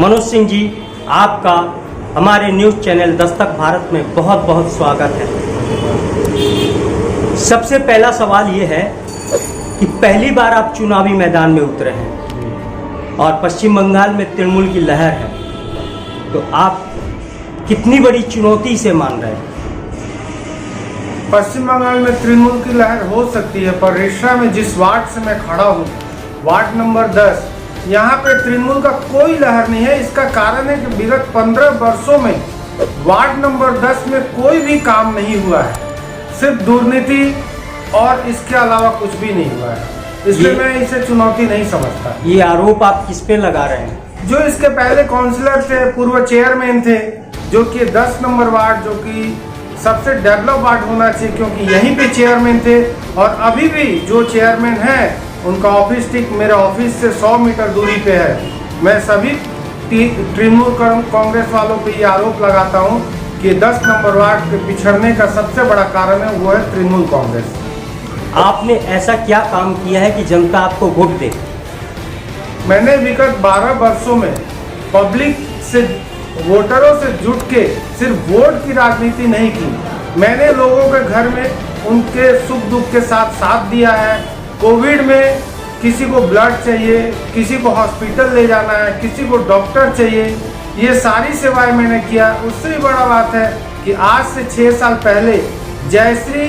मनोज सिंह जी, आपका हमारे news channel Dastak Bharat में बहुत बहुत स्वागत है। सबसे पहला सवाल ये है कि पहली बार आप चुनावी मैदान में उतरे हैं और पश्चिम बंगाल में तृणमूल की लहर है, तो आप कितनी बड़ी चुनौती से मान रहे हैं? पश्चिम बंगाल में तृणमूल की लहर हो सकती है, पर रिश्रा में जिस वार्ड से मैं खड़ा हूँ, वार्ड नंबर 10, यहाँ पे तृणमूल का कोई लहर नहीं है। इसका कारण है कि विगत 15 वर्षों में वार्ड नंबर 10 में कोई भी काम नहीं हुआ है, सिर्फ दुर्नीति और इसके अलावा कुछ भी नहीं हुआ है। इसलिए मैं इसे चुनौती नहीं समझता। ये आरोप आप किस पे लगा रहे हैं? जो इसके पहले काउंसलर थे, पूर्व चेयरमैन थे, जो कि 10 नंबर वार्ड, जो कि सबसे डेवलप वार्ड होना चाहिए क्योंकि यहीं पे चेयरमैन थे, और अभी भी जो चेयरमैन है उनका ऑफिस ठीक मेरे ऑफिस से 100 मीटर दूरी पे है। मैं सभी तृणमूल कांग्रेस वालों पे ये आरोप लगाता हूँ कि 10 नंबर वार्ड के पिछड़ने का सबसे बड़ा कारण है वो है तृणमूल कांग्रेस। आपने ऐसा क्या काम किया है कि जनता आपको वोट दे? मैंने विगत 12 वर्षों में पब्लिक से, वोटरों से जुट के सिर्फ वोट की राजनीति नहीं की। मैंने लोगों के घर में उनके सुख दुख के साथ साथ दिया है। कोविड में किसी को ब्लड चाहिए, किसी को हॉस्पिटल ले जाना है, किसी को डॉक्टर चाहिए, ये सारी सेवाएं मैंने किया। उससे भी बड़ा बात है कि आज से 6 साल पहले जयश्री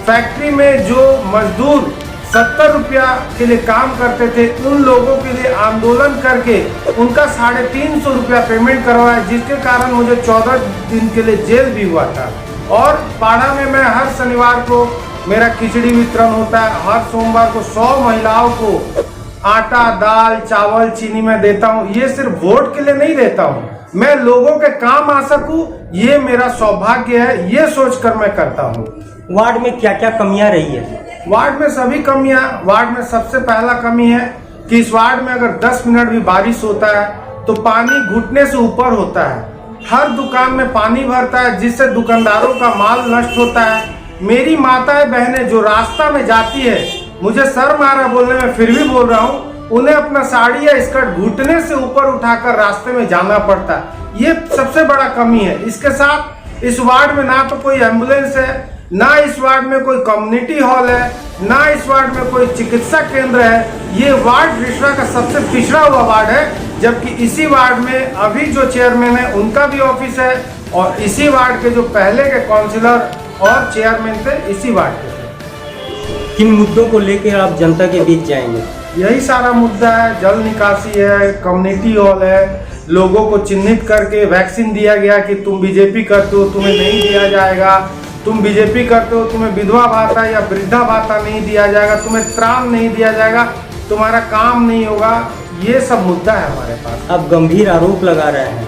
फैक्ट्री में जो मजदूर 70 रुपया के लिए काम करते थे, उन लोगों के लिए आंदोलन करके उनका 350 रुपया पेमेंट करवाया, जिसके कारण मुझे 14 दिन के लिए जेल भी हुआ था। और पाड़ा में मैं हर शनिवार को मेरा खिचड़ी वितरण होता है। हर सोमवार को 100 महिलाओं को आटा, दाल, चावल, चीनी में देता हूँ। ये सिर्फ वोट के लिए नहीं देता हूँ, मैं लोगों के काम आ सकूं, ये मेरा सौभाग्य है, ये सोचकर मैं करता हूँ। वार्ड में क्या क्या कमियां रही है? वार्ड में सभी कमियां। वार्ड में सबसे पहला कमी है कि इस वार्ड में अगर 10 मिनट भी बारिश होता है तो पानी घुटने से ऊपर होता है। हर दुकान में पानी भरता है, जिससे दुकानदारों का माल नष्ट होता है। मेरी माताएं बहनें जो रास्ता में जाती है, मुझे शर्म आ रहा बोलने में, फिर भी बोल रहा हूँ, उन्हें अपना साड़ी या स्कर्ट घुटने से ऊपर उठाकर रास्ते में जाना पड़ता है। ये सबसे बड़ा कमी है। इसके साथ इस वार्ड में ना तो कोई एम्बुलेंस है, ना इस वार्ड में कोई कम्युनिटी हॉल है, ना इस वार्ड में कोई चिकित्सा केंद्र है। ये वार्ड रिश्रा का सबसे पिछड़ा हुआ वार्ड है, जबकि इसी वार्ड में अभी जो चेयरमैन है उनका भी ऑफिस है, और इसी वार्ड के जो पहले के काउंसिलर और चेयरमैन थे इसी वार्ड के थे। किन मुद्दों को लेकर आप जनता के बीच जाएंगे? यही सारा मुद्दा है। जल निकासी है, कम्युनिटी हॉल है, लोगों को चिन्हित करके वैक्सीन दिया गया कि तुम बीजेपी करते हो तुम्हें नहीं दिया जाएगा, तुम बीजेपी करते हो तुम्हें विधवा भाता या वृद्धा भाता नहीं दिया जाएगा, तुम्हें त्राण नहीं दिया जाएगा, तुम्हारा काम नहीं होगा। ये सब मुद्दा है हमारे पास। आप गंभीर आरोप लगा रहे हैं।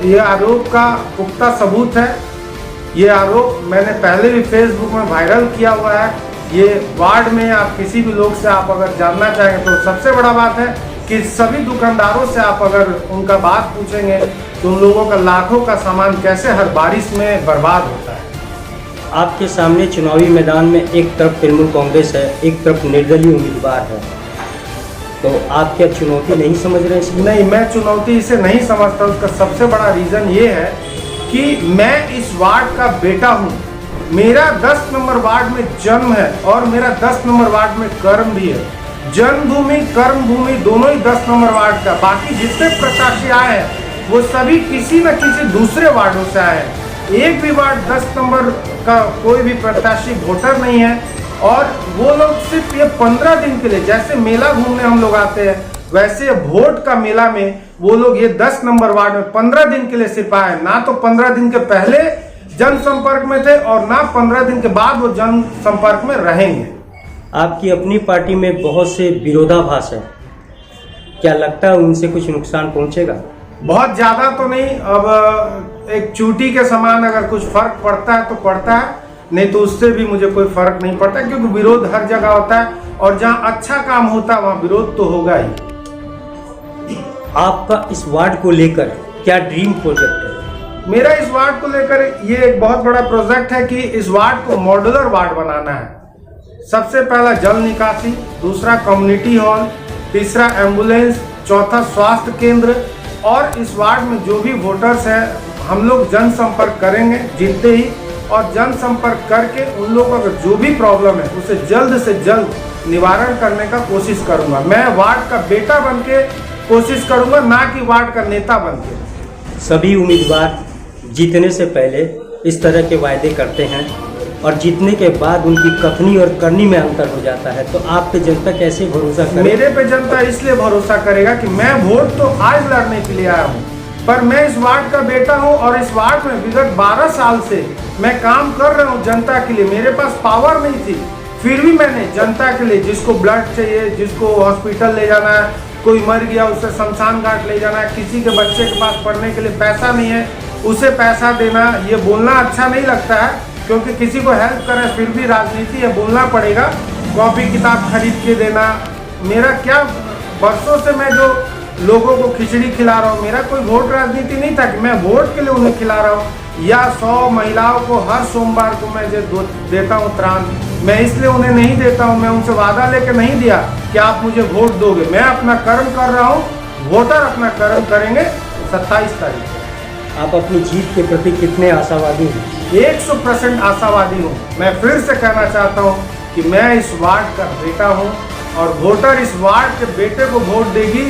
ये आरोप का पुख्ता सबूत है। ये आरोप मैंने पहले भी फेसबुक में वायरल किया हुआ है। ये वार्ड में आप किसी भी लोग से आप अगर जानना चाहेंगे तो सबसे बड़ा बात है कि सभी दुकानदारों से आप अगर उनका बात पूछेंगे तो उन लोगों का लाखों का सामान कैसे हर बारिश में बर्बाद होता है। आपके सामने चुनावी मैदान में एक तरफ तृणमूल कांग्रेस है, एक तरफ निर्दलीय उम्मीदवार है, तो आप क्या चुनौती नहीं समझ रहे हैं? नहीं, मैं चुनौती इसे नहीं समझता। उसका सबसे बड़ा रीज़न ये है कि मैं इस वार्ड का बेटा हूँ। मेरा 10 नंबर वार्ड में जन्म है और मेरा 10 नंबर वार्ड में कर्म भी है। जन्मभूमि कर्म भूमि दोनों ही 10 नंबर वार्ड का। बाकी जितने प्रत्याशी आए हैं वो सभी किसी न किसी दूसरे वार्डों से आए हैं। एक भी वार्ड 10 नंबर का कोई भी प्रत्याशी वोटर नहीं है। और वो लोग सिर्फ ये 15 दिन के लिए, जैसे मेला घूमने हम लोग आते हैं, वैसे वोट का मेला में वो लोग ये 10 नंबर वार्ड में 15 दिन के लिए सिर्फ आए। ना तो 15 दिन के पहले जनसंपर्क में थे और ना 15 दिन के बाद वो जनसंपर्क में रहेंगे। आपकी अपनी पार्टी में बहुत से विरोधाभास है, क्या लगता है उनसे कुछ नुकसान पहुंचेगा? बहुत ज्यादा तो नहीं। अब एक चूटी के समान अगर कुछ फर्क पड़ता है तो पड़ता है, नहीं तो उससे भी मुझे कोई फर्क नहीं पड़ता, क्योंकि विरोध हर जगह होता है और जहां अच्छा काम होता है वहां विरोध तो होगा ही। आपका इस वार्ड को लेकर क्या ड्रीम प्रोजेक्ट है? मेरा इस वार्ड को लेकर ये एक बहुत बड़ा प्रोजेक्ट है कि इस वार्ड को मॉड्यूलर वार्ड बनाना है। सबसे पहला जल निकासी, दूसरा कम्युनिटी हॉल, तीसरा एम्बुलेंस, चौथा स्वास्थ्य केंद्र, और इस वार्ड में जो भी वोटर्स हैं हम लोग जनसंपर्क करेंगे जीतते ही, और जनसंपर्क करके उन लोगों का जो भी प्रॉब्लम है उसे जल्द से जल्द निवारण करने का कोशिश करूंगा। मैं वार्ड का बेटा बन के कोशिश करूंगा, ना कि वार्ड का नेता बन के। सभी उम्मीदवार जीतने से पहले इस तरह के वायदे करते हैं और जीतने के बाद उनकी कथनी और करनी में अंतर हो जाता है, तो आप पे जनता कैसे भरोसा करे? मेरे पे जनता इसलिए भरोसा करेगा कि मैं वोट तो आज लड़ने के लिए आया हूँ, पर मैं इस वार्ड का बेटा हूँ और इस वार्ड में विगत 12 साल से मैं काम कर रहा हूँ जनता के लिए। मेरे पास पावर नहीं थी, फिर भी मैंने जनता के लिए, जिसको ब्लड चाहिए, जिसको हॉस्पिटल ले जाना है, कोई मर गया उसे शमशान घाट ले जाना है, किसी के बच्चे के पास पढ़ने के लिए पैसा नहीं है उसे पैसा देना, ये बोलना अच्छा नहीं लगता है क्योंकि किसी को हेल्प करें, फिर भी राजनीति है, बोलना पड़ेगा। कॉपी किताब खरीद के देना, मेरा क्या बरसों से मैं जो लोगों को खिचड़ी खिला रहा हूँ, मेरा कोई वोट राजनीति नहीं था कि मैं वोट के लिए उन्हें खिला रहा हूँ, या 100 महिलाओं को हर सोमवार को मैं देता हूँ त्राण, मैं इसलिए उन्हें नहीं देता हूँ। मैं उनसे वादा लेके नहीं दिया कि आप मुझे वोट दोगे, मैं अपना कर्म कर रहा हूँ, वोटर अपना कर्म करेंगे 27 तारीख। आप अपनी जीत के प्रति कितने आशावादी हैं? 100% आशावादी हूँ। मैं फिर से कहना चाहता हूँ कि मैं इस वार्ड का बेटा हूँ और वोटर इस वार्ड के बेटे को वोट देगी।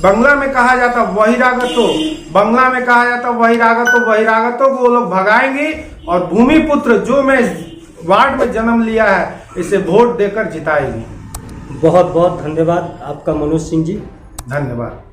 बंगला में कहा जाता बहिरागतो, बंगला में कहा जाता बहिरागतो को वो लोग भगाएंगी और भूमिपुत्र जो मैं इस वार्ड में जन्म लिया है इसे वोट देकर जिताएगी। बहुत बहुत धन्यवाद आपका मनोज सिंह जी। धन्यवाद।